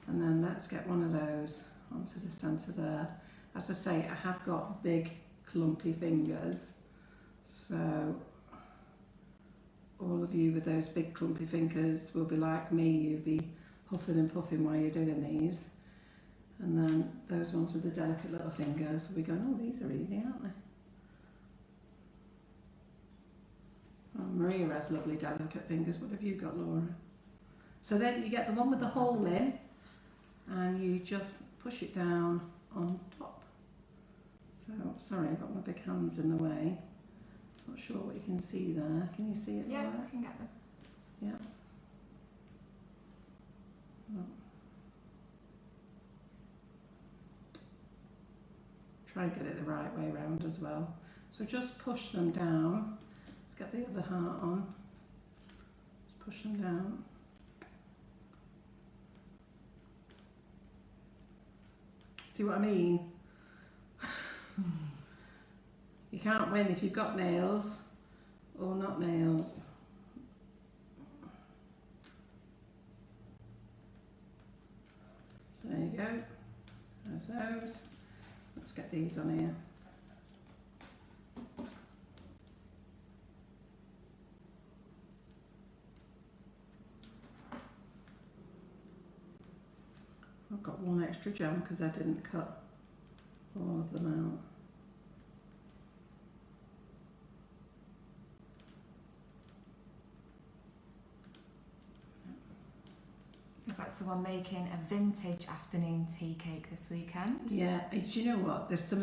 A: And then let's get one of those onto the centre there. As I say, I have got big clumpy fingers, so all of you with those big clumpy fingers will be like me, you'll be huffing and puffing while you're doing these. And then those ones with the delicate little fingers will be going, oh, these are easy, aren't they? Oh, Maria has lovely delicate fingers. What have you got, Laura? So then you get the one with the hole in, and you just push it down on top. So, sorry, I've got my big hands in the way. Not sure what you can see there. Can you see it?
B: Yeah,
A: Laura?
B: I can get them.
A: Yeah. Oh. Try and get it the right way round as well. So just push them down. Let's get the other heart on. Just push them down. See what I mean? You can't win if you've got nails or not nails. So there you go. There's those. Let's get these on here. I've got one extra jam because I didn't cut all of them out.
B: So I'm making a vintage afternoon tea cake this weekend.
A: Yeah, and do you know what? There's some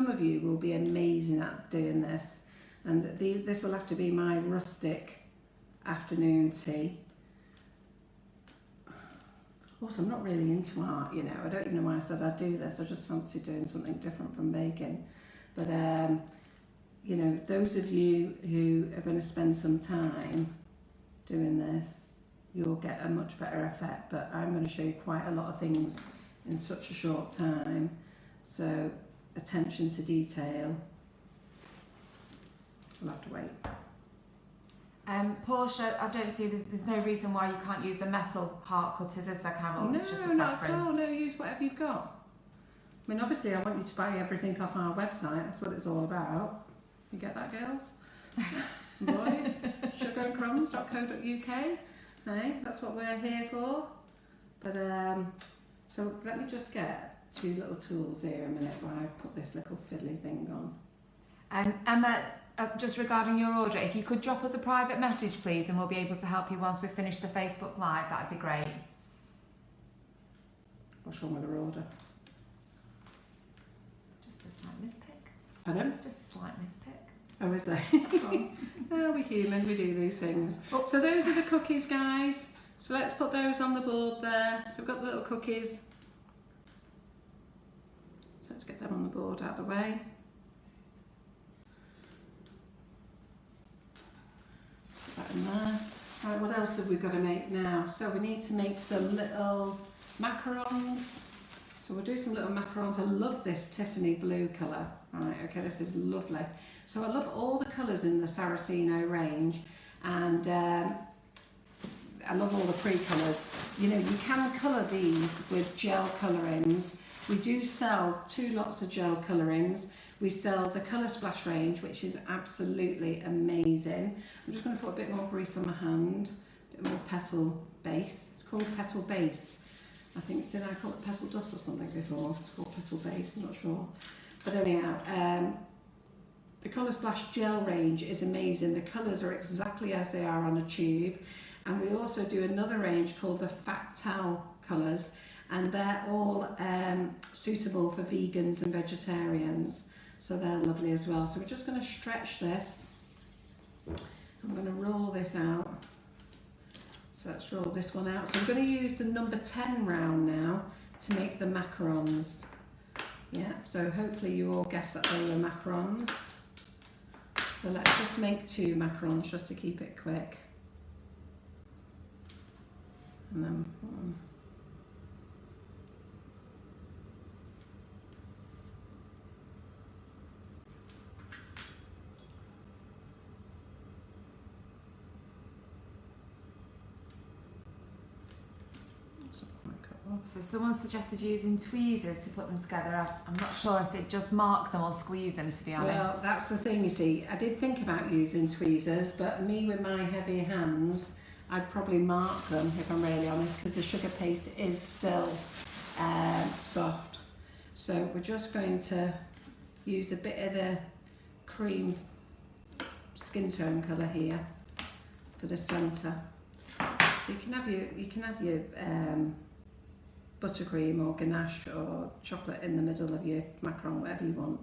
A: of you will be amazing at doing this, and this will have to be my rustic afternoon tea. Also, I'm not really into art, you know. I don't even know why I said I'd do this. I just fancy doing something different from baking. But you know, those of you who are going to spend some time doing this, you'll get a much better effect. But I'm going to show you quite a lot of things in such a short time. So attention to detail. We'll have to wait.
B: Portia, I don't see there's no reason why you can't use the metal heart cutters, is there, Carol?
A: No,
B: it's just a
A: not
B: preference.
A: at all. No, use whatever you've got. I mean, obviously, I want you to buy everything off our website. That's what it's all about. You get that, girls? Boys? sugarandcrumbs.co.uk. Hey, that's what we're here for. But so let me just get two little tools here a minute while I put this little fiddly thing on.
B: Emma, just regarding your order, if you could drop us a private message, please, and we'll be able to help you once we've finished the Facebook Live. That'd be great.
A: What's wrong with her order?
B: Just a slight mispick.
A: Pardon?
B: Just a slight mispick.
A: Oh, is there? Oh, we're human, we do these things. So those are the cookies, guys. So let's put those on the board there. So we've got the little cookies. So let's get them on the board out of the way. Put that in there. Right, what else have we got to make now? So we need to make some little macarons. So we'll do some little macarons. I love this Tiffany blue colour. Right, okay, this is lovely. So I love all the colours in the Saracino range, and I love all the pre-colours. You know, you can colour these with gel colourings. We do sell 2 lots of gel colourings. We sell the Colour Splash range, which is absolutely amazing. I'm just going to put a bit more grease on my hand, a bit more Petal Base. It's called Petal Base. I think, did I call it Petal Dust or something before? It's called Petal Base, I'm not sure. But anyhow, the Colour Splash gel range is amazing. The colours are exactly as they are on a tube. And we also do another range called the Factal colours, and they're all suitable for vegans and vegetarians. So they're lovely as well. So we're just going to stretch this. I'm going to roll this out. So let's roll this one out. So I'm going to use the number 10 round now to make the macarons. Yeah, so hopefully you all guessed that they were macarons. So let's just make 2 macarons just to keep it quick. And then 1.
B: So someone suggested using tweezers to put them together. I'm not sure if it just mark them or squeeze them, to be honest.
A: Well, that's the thing, you see. I did think about using tweezers, but me with my heavy hands, I'd probably mark them, if I'm really honest, because the sugar paste is still soft. So we're just going to use a bit of the cream skin tone colour here for the centre. So you can have your buttercream or ganache or chocolate in the middle of your macaron, whatever you want.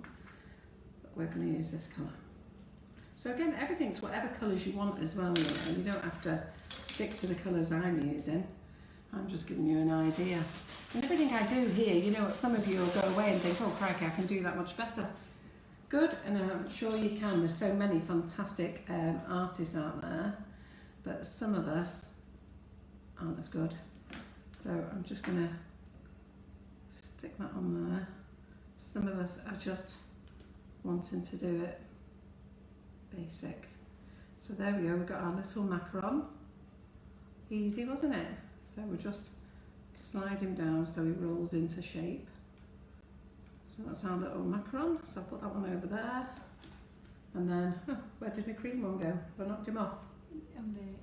A: But we're going to use this colour. So again, everything's whatever colours you want as well, you know. You don't have to stick to the colours I'm using. I'm just giving you an idea. And everything I do here, you know what, some of you will go away and think, oh crikey, I can do that much better. Good, and I'm sure you can. There's so many fantastic artists out there, but some of us aren't as good. So I'm just going to stick that on there. Some of us are just wanting to do it basic. So there we go, we've got our little macaron. Easy, wasn't it? So we're just slide him down so he rolls into shape. So that's our little macaron. So I'll put that one over there. And then, where did my cream one go? I knocked him off.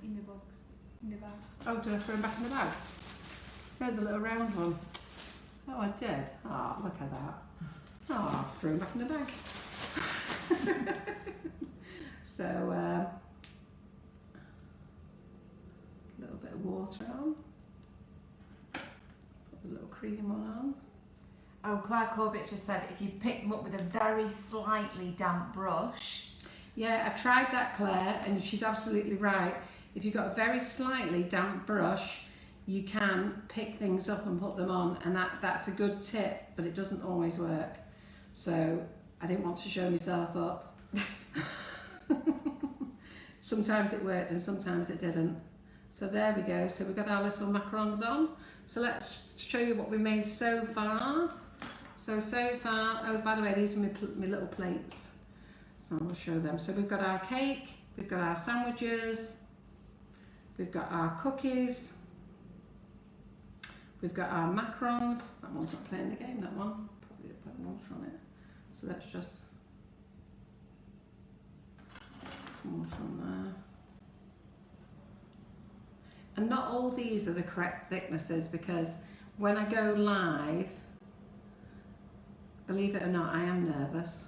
C: In the box, in the bag.
A: Oh, did I throw him back in the bag? No, the little round one. Oh, I did. Oh, look at that. Oh, I threw him back in the bag. So, a little bit of water on. Put the little cream one on.
B: Oh, Claire Corbett just said if you pick them up with a very slightly damp brush.
A: Yeah, I've tried that, Claire, and she's absolutely right. If you've got a very slightly damp brush, you can pick things up and put them on, and that's a good tip, but it doesn't always work. So I didn't want to show myself up. Sometimes it worked and sometimes it didn't. So there we go. So we've got our little macarons on. So let's show you what we made so far. So far, oh, by the way, these are my little plates. So I'll show them. So we've got our cake, we've got our sandwiches, we've got our cookies, we've got our macarons. That one's not playing the game, that one. Probably put an water on it. So let's just some water on there. And not all these are the correct thicknesses, because when I go live, believe it or not, I am nervous.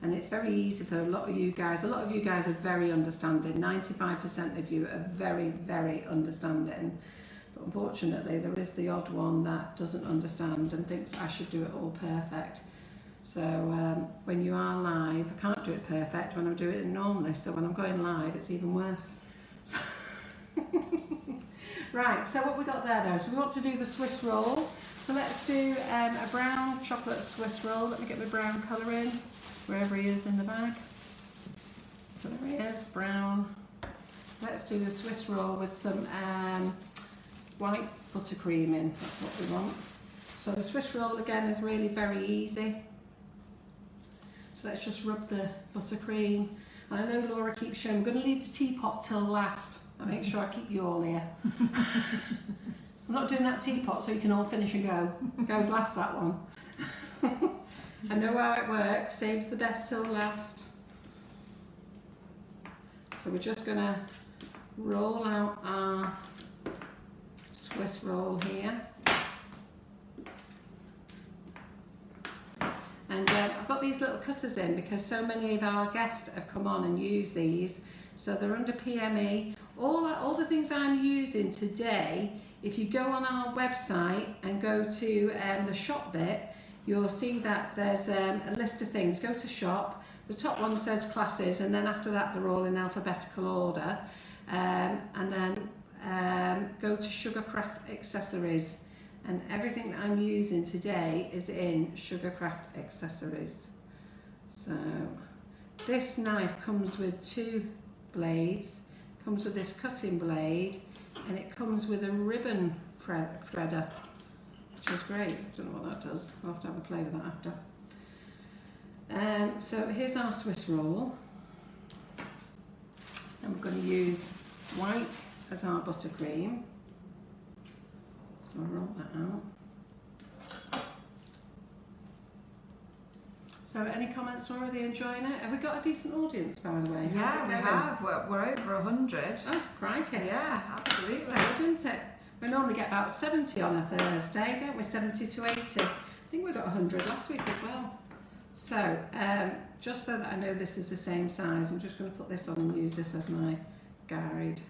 A: And it's very easy for a lot of you guys. A lot of you guys are very understanding. 95% of you are very, very understanding. But unfortunately, there is the odd one that doesn't understand and thinks I should do it all perfect. So when you are live, I can't do it perfect when I'm doing it normally. So when I'm going live, it's even worse. Right, so what we got there though, so we want to do the Swiss roll. So let's do a brown chocolate Swiss roll. Let me get my brown colour in, wherever he is in the bag. There he is, brown. So let's do the Swiss roll with some white buttercream in, that's what we want. So the Swiss roll again is really very easy. So let's just rub the buttercream. And I know Laura keeps showing, I'm going to leave the teapot till last. I make sure I keep you all here. I'm not doing that teapot so you can all finish and go. It goes last, that one. I know how it works, saves the best till last. So we're just going to roll out our Swiss roll here. And I've got these little cutters in because so many of our guests have come on and used these. So they're under PME. All the things I'm using today, if you go on our website and go to the shop bit, you'll see that there's a list of things. Go to shop. The top one says classes, and then after that they're all in alphabetical order. And then go to Sugarcraft accessories. And everything that I'm using today is in Sugarcraft accessories. So this knife comes with 2 blades, comes with this cutting blade, and it comes with a ribbon threader, which is great. I don't know what that does. I'll have to have a play with that after. So here's our Swiss roll. And we're going to use white as our buttercream. So I'll roll that out. So any comments, Laura? Are they enjoying it? Have we got a decent audience, by the way?
B: Yeah, we have. We're over 100.
A: Oh, crikey.
B: Yeah, absolutely.
A: Good, isn't it? We normally get about 70 on a Thursday, don't we? 70 to 80. I think we got 100 last week as well. So, just so that I know this is the same size, I'm just going to put this on and use this as my guide.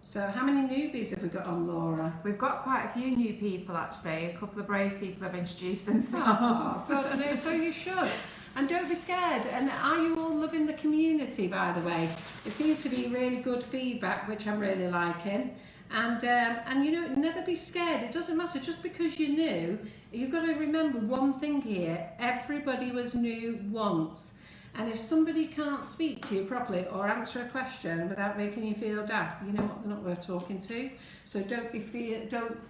A: So how many newbies have we got on, Laura?
B: We've got quite a few new people actually. A couple of brave people have introduced themselves.
A: Oh, good. No, so you should. And don't be scared. And are you all loving the community, by the way? It seems to be really good feedback, which I'm really liking. And you know, never be scared. It doesn't matter. Just because you're new, you've got to remember one thing here. Everybody was new once. And if somebody can't speak to you properly or answer a question without making you feel daft, you know what, they're not worth talking to. So don't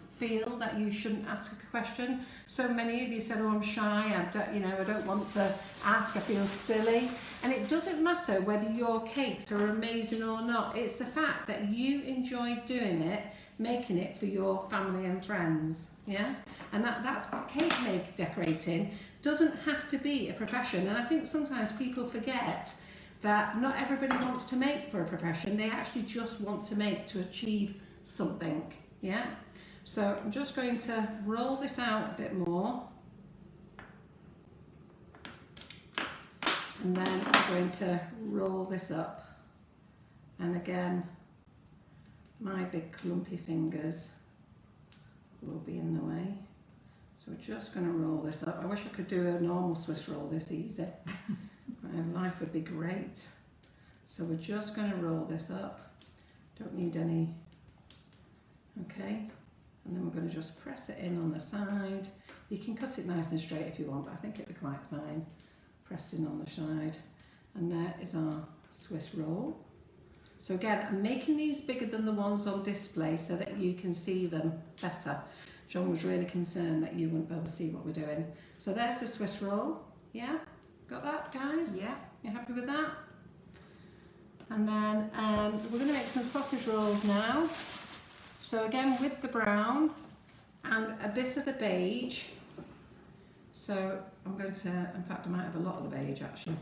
A: feel that you shouldn't ask a question. So many of you said, oh, I'm shy, I don't want to ask, I feel silly. And it doesn't matter whether your cakes are amazing or not. It's the fact that you enjoyed doing it, making it for your family and friends. Yeah, and that's cake decorating doesn't have to be a profession. And I think sometimes people forget that not everybody wants to make for a profession. They actually just want to make to achieve something. Yeah, so I'm just going to roll this out a bit more, and then I'm going to roll this up, and again my big clumpy fingers will be in the way. So we're just going to roll this up. I wish I could do a normal Swiss roll this easy. Life would be great. So we're just going to roll this up. Don't need any. Okay. And then we're going to just press it in on the side. You can cut it nice and straight if you want, but I think it'd be quite fine. Pressed in on the side. And there is our Swiss roll. So again, I'm making these bigger than the ones on display so that you can see them better. John was really concerned that you wouldn't be able to see what we're doing. So there's the Swiss roll. Yeah? Got that, guys?
B: Yeah.
A: You happy with that? And then we're going to make some sausage rolls now. So again, with the brown and a bit of the beige. So I'm going to, in fact, I might have a lot of the beige actually.